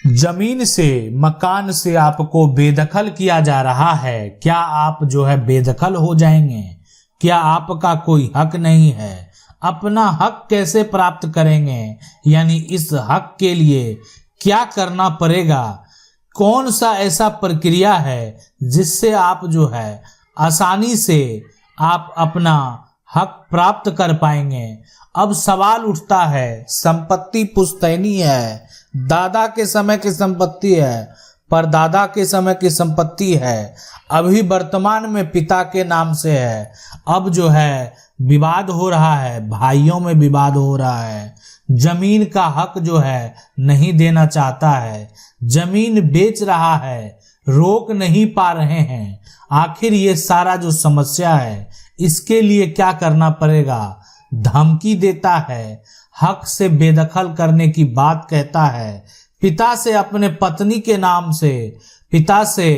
जमीन से, मकान से आपको बेदखल किया जा रहा है। क्या आप जो है बेदखल हो जाएंगे? क्या आपका कोई हक नहीं है? अपना हक कैसे प्राप्त करेंगे? यानी इस हक के लिए क्या करना पड़ेगा? कौन सा ऐसा प्रक्रिया है जिससे आप जो है आसानी से आप अपना हक प्राप्त कर पाएंगे? अब सवाल उठता है, संपत्ति पुश्तैनी है, दादा के समय की संपत्ति है, परदादा के समय की संपत्ति है, अभी वर्तमान में पिता के नाम से है। अब जो है विवाद हो रहा है, भाइयों में विवाद हो रहा है, जमीन का हक जो है नहीं देना चाहता है, जमीन बेच रहा है, रोक नहीं पा रहे हैं। आखिर ये सारा जो समस्या है इसके लिए क्या करना पड़ेगा? धमकी देता है, हक से बेदखल करने की बात कहता है, पिता से अपने पत्नी के नाम से, पिता से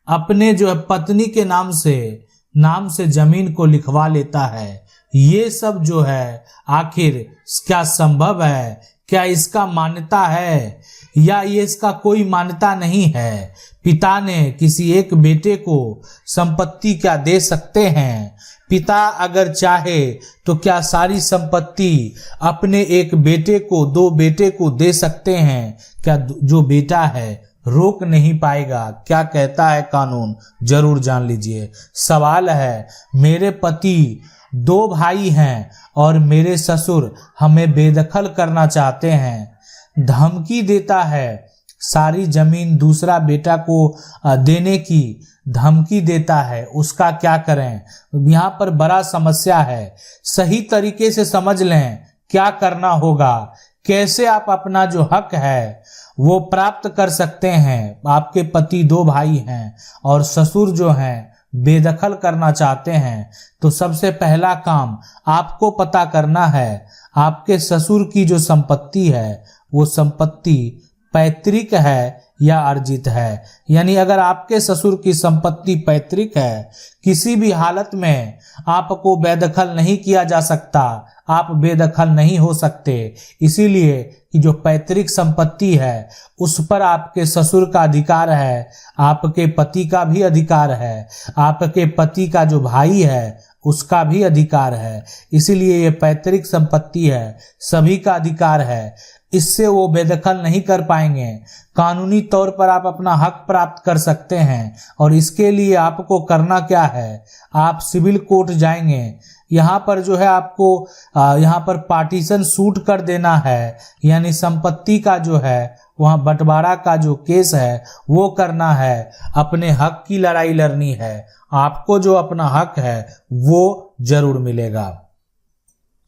अपने जो है पत्नी के नाम से जमीन को लिखवा लेता है। ये सब जो है आखिर क्या संभव है? क्या इसका मान्यता है या ये इसका कोई मान्यता नहीं है? पिता ने किसी एक बेटे को संपत्ति क्या दे सकते हैं? पिता अगर चाहे तो क्या सारी संपत्ति अपने एक बेटे को, दो बेटे को दे सकते हैं? क्या जो बेटा है रोक नहीं पाएगा? क्या कहता है कानून? जरूर जान लीजिए। सवाल है, मेरे पति दो भाई हैं और मेरे ससुर हमें बेदखल करना चाहते हैं, धमकी देता है, सारी जमीन दूसरा बेटा को देने की धमकी देता है, उसका क्या करें? यहाँ पर बड़ा समस्या है। सही तरीके से समझ लें क्या करना होगा, कैसे आप अपना जो हक है वो प्राप्त कर सकते हैं। आपके पति दो भाई हैं और ससुर जो हैं बेदखल करना चाहते हैं, तो सबसे पहला काम आपको पता करना है आपके ससुर की जो संपत्ति है वो संपत्ति पैतृक है या अर्जित है। यानी अगर आपके ससुर की संपत्ति पैतृक है, किसी भी हालत में आपको बेदखल नहीं किया जा सकता, आप बेदखल नहीं हो सकते। इसीलिए कि जो पैतृक संपत्ति है उस पर आपके ससुर का अधिकार है, आपके पति का भी अधिकार है, आपके पति का जो भाई है उसका भी अधिकार है। इसीलिए ये पैतृक संपत्ति है, सभी का अधिकार है, इससे वो बेदखल नहीं कर पाएंगे। कानूनी तौर पर आप अपना हक प्राप्त कर सकते हैं और इसके लिए आपको करना क्या है, आप सिविल कोर्ट जाएंगे। यहाँ पर जो है आपको यहाँ पर पार्टीशन सूट कर देना है, यानी संपत्ति का जो है वहाँ बंटवारा का जो केस है वो करना है, अपने हक की लड़ाई लड़नी है। आपको जो अपना हक है वो जरूर मिलेगा।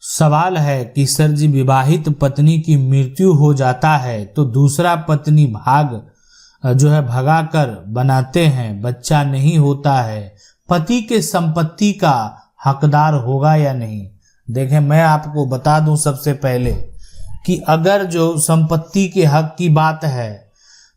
सवाल है कि सर जी, विवाहित पत्नी की मृत्यु हो जाता है तो दूसरा पत्नी भगा कर बनाते हैं, बच्चा नहीं होता है, पति के संपत्ति का हकदार होगा या नहीं? देखें, मैं आपको बता दूं सबसे पहले कि अगर जो संपत्ति के हक की बात है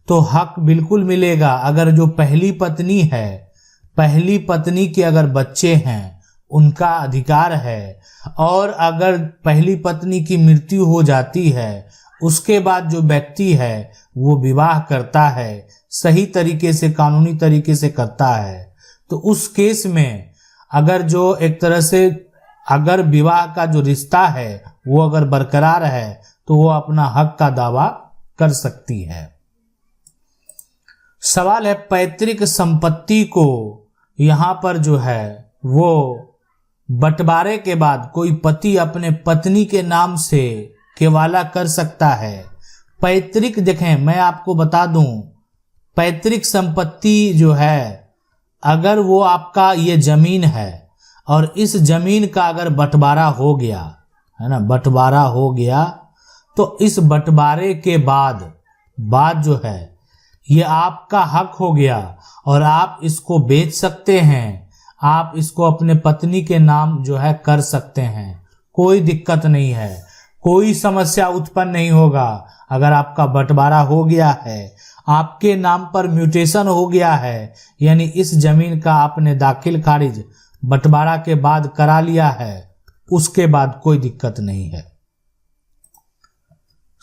तो हक बिल्कुल मिलेगा। अगर जो पहली पत्नी है, पहली पत्नी के अगर बच्चे हैं उनका अधिकार है, और अगर पहली पत्नी की मृत्यु हो जाती है उसके बाद जो व्यक्ति है वो विवाह करता है, सही तरीके से कानूनी तरीके से करता है, तो उस केस में अगर जो एक तरह से अगर विवाह का जो रिश्ता है वो अगर बरकरार है तो वो अपना हक का दावा कर सकती है। सवाल है, पैतृक संपत्ति को यहाँ पर जो है वो बंटवारे के बाद कोई पति अपने पत्नी के नाम से केवाला कर सकता है? पैतृक, देखें मैं आपको बता दूं, पैतृक संपत्ति जो है अगर वो आपका ये जमीन है और इस जमीन का अगर बंटवारा हो गया है ना, बंटवारा हो गया, तो इस बंटवारे के बाद जो है ये आपका हक हो गया और आप इसको बेच सकते हैं, आप इसको अपने पत्नी के नाम जो है कर सकते हैं, कोई दिक्कत नहीं है, कोई समस्या उत्पन्न नहीं होगा। अगर आपका बंटवारा हो गया है, आपके नाम पर म्यूटेशन हो गया है, यानी इस जमीन का आपने दाखिल खारिज बंटवारा के बाद करा लिया है, उसके बाद कोई दिक्कत नहीं है।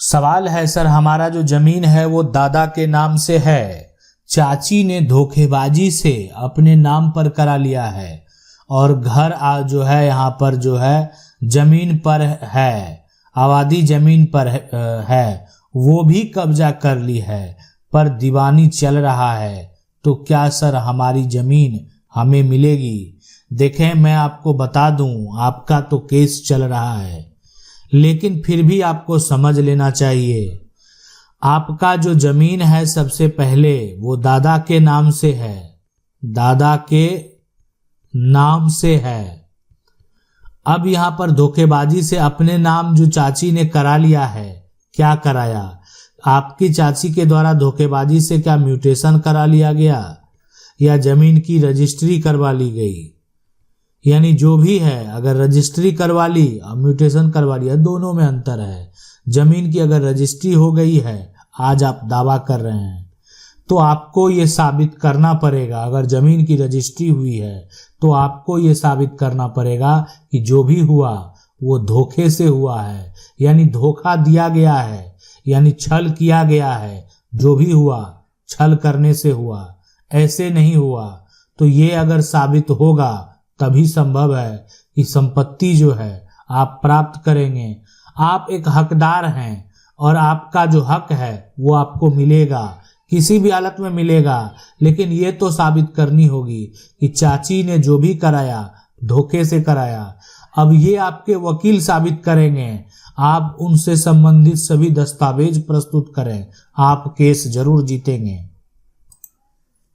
सवाल है सर, हमारा जो जमीन है वो दादा के नाम से है, चाची ने धोखेबाजी से अपने नाम पर करा लिया है और घर जो है यहाँ पर जो है जमीन पर है, आबादी जमीन पर है, वो भी कब्जा कर ली है पर दीवानी चल रहा है, तो क्या सर हमारी जमीन हमें मिलेगी? देखें, मैं आपको बता दूं, आपका तो केस चल रहा है, लेकिन फिर भी आपको समझ लेना चाहिए, आपका जो जमीन है सबसे पहले वो दादा के नाम से है, दादा के नाम से है। अब यहाँ पर धोखेबाजी से अपने नाम जो चाची ने करा लिया है, क्या कराया? आपकी चाची के द्वारा धोखेबाजी से क्या म्यूटेशन करा लिया गया या जमीन की रजिस्ट्री करवा ली गई? यानी जो भी है, अगर रजिस्ट्री करवा ली और म्यूटेशन करवा लिया, दोनों में अंतर है। जमीन की अगर रजिस्ट्री हो गई है, आज आप दावा कर रहे हैं, तो आपको ये साबित करना पड़ेगा, अगर जमीन की रजिस्ट्री हुई है तो आपको ये साबित करना पड़ेगा कि जो भी हुआ वो धोखे से हुआ है, यानी धोखा दिया गया है, यानी छल किया गया है। जो भी हुआ छल करने से हुआ, ऐसे नहीं हुआ। तो ये अगर साबित होगा तभी संभव है कि संपत्ति जो है आप प्राप्त करेंगे। आप एक हकदार हैं और आपका जो हक है वो आपको मिलेगा, किसी भी हालत में मिलेगा। लेकिन ये तो साबित करनी होगी कि चाची ने जो भी कराया धोखे से कराया। अब ये आपके वकील साबित करेंगे, आप उनसे संबंधित सभी दस्तावेज प्रस्तुत करें, आप केस जरूर जीतेंगे।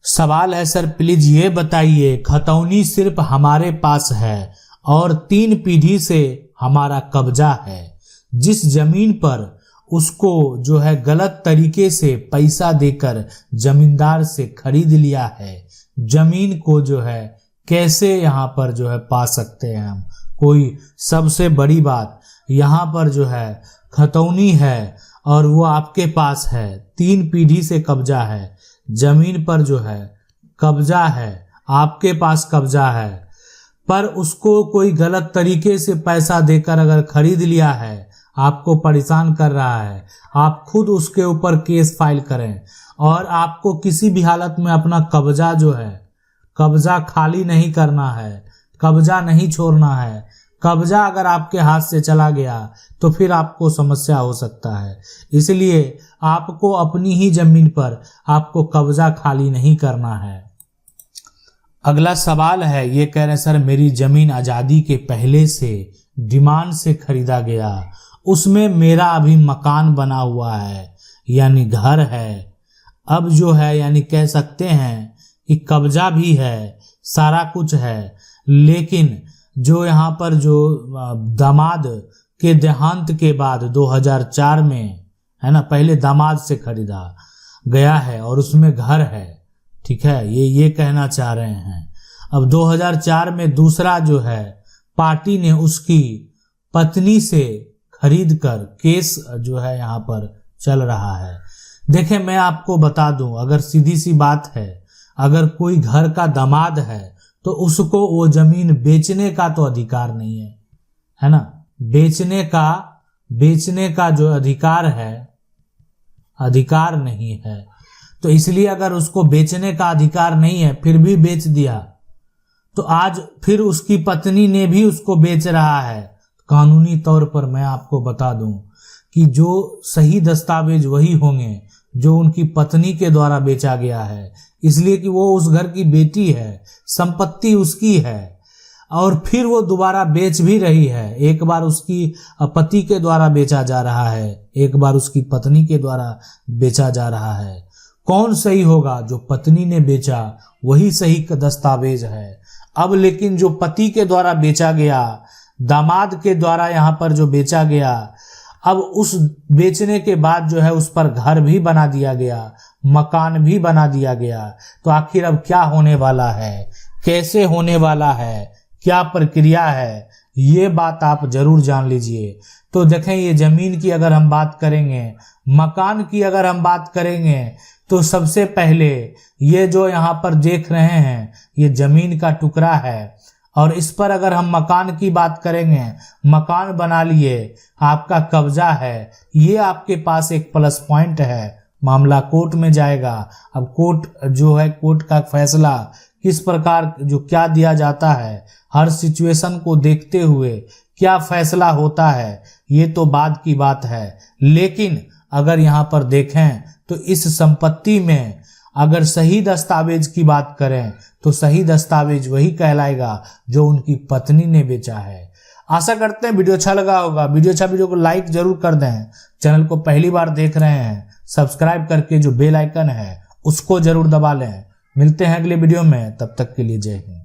सवाल है सर, प्लीज ये बताइए, खतौनी सिर्फ हमारे पास है और 3 पीढ़ी से हमारा कब्जा है, जिस जमीन पर उसको जो है गलत तरीके से पैसा देकर जमींदार से खरीद लिया है, जमीन को जो है कैसे यहाँ पर जो है पा सकते हैं हम? कोई सबसे बड़ी बात, यहाँ पर जो है खतौनी है और वो आपके पास है, 3 पीढ़ी से कब्जा है, जमीन पर जो है कब्जा है, आपके पास कब्जा है, पर उसको कोई गलत तरीके से पैसा देकर अगर खरीद लिया है, आपको परेशान कर रहा है, आप खुद उसके ऊपर केस फाइल करें और आपको किसी भी हालत में अपना कब्जा जो है, कब्जा खाली नहीं करना है, कब्जा नहीं छोड़ना है। कब्जा अगर आपके हाथ से चला गया तो फिर आपको समस्या हो सकता है, इसलिए आपको अपनी ही जमीन पर आपको कब्जा खाली नहीं करना है। अगला सवाल है, ये कह रहे हैं सर, मेरी जमीन आज़ादी के पहले से डिमांड से खरीदा गया, उसमें मेरा अभी मकान बना हुआ है, यानी घर है। अब जो है यानी कह सकते हैं कि कब्जा भी है, सारा कुछ है, लेकिन जो यहाँ पर जो दामाद के देहांत के बाद 2004 में है ना, पहले दामाद से खरीदा गया है और उसमें घर है, ठीक है, ये कहना चाह रहे हैं। अब 2004 में दूसरा जो है पार्टी ने उसकी पत्नी से खरीद कर केस जो है यहाँ पर चल रहा है। देखें, मैं आपको बता दूं, अगर सीधी सी बात है, अगर कोई घर का दामाद है तो उसको वो जमीन बेचने का तो अधिकार नहीं है ना, बेचने का जो अधिकार है, अधिकार नहीं है। तो इसलिए अगर उसको बेचने का अधिकार नहीं है फिर भी बेच दिया, तो आज फिर उसकी पत्नी ने भी उसको बेच रहा है। कानूनी तौर पर मैं आपको बता दूं कि जो सही दस्तावेज वही होंगे जो उनकी पत्नी के द्वारा बेचा गया है, इसलिए कि वो उस घर की बेटी है, संपत्ति उसकी है और फिर वो दोबारा बेच भी रही है। एक बार उसकी पति के द्वारा बेचा जा रहा है, एक बार उसकी पत्नी के द्वारा बेचा जा रहा है। कौन सही होगा? जो पत्नी ने बेचा वही सही दस्तावेज है। अब लेकिन जो पति के द्वारा बेचा गया, दामाद के द्वारा यहाँ पर जो बेचा गया, अब उस बेचने के बाद जो है उस पर घर भी बना दिया गया, मकान भी बना दिया गया। तो आखिर अब क्या होने वाला है, कैसे होने वाला है, क्या प्रक्रिया है, ये बात आप जरूर जान लीजिए। तो देखें, ये जमीन की अगर हम बात करेंगे, मकान की अगर हम बात करेंगे, तो सबसे पहले ये जो यहाँ पर देख रहे हैं ये जमीन का टुकड़ा है और इस पर अगर हम मकान की बात करेंगे, मकान बना लिए, आपका कब्जा है, ये आपके पास एक प्लस पॉइंट है। मामला कोर्ट में जाएगा। अब कोर्ट जो है, कोर्ट का फैसला किस प्रकार जो क्या दिया जाता है, हर सिचुएशन को देखते हुए क्या फैसला होता है, ये तो बाद की बात है। लेकिन अगर यहाँ पर देखें तो इस संपत्ति में अगर सही दस्तावेज की बात करें तो सही दस्तावेज वही कहलाएगा जो उनकी पत्नी ने बेचा है। आशा करते हैं वीडियो अच्छा लगा होगा। वीडियो को लाइक जरूर कर दें। चैनल को पहली बार देख रहे हैं, सब्सक्राइब करके जो बेल आइकन है उसको जरूर दबा लें। मिलते हैं अगले वीडियो में, तब तक के लिए जय हिंद।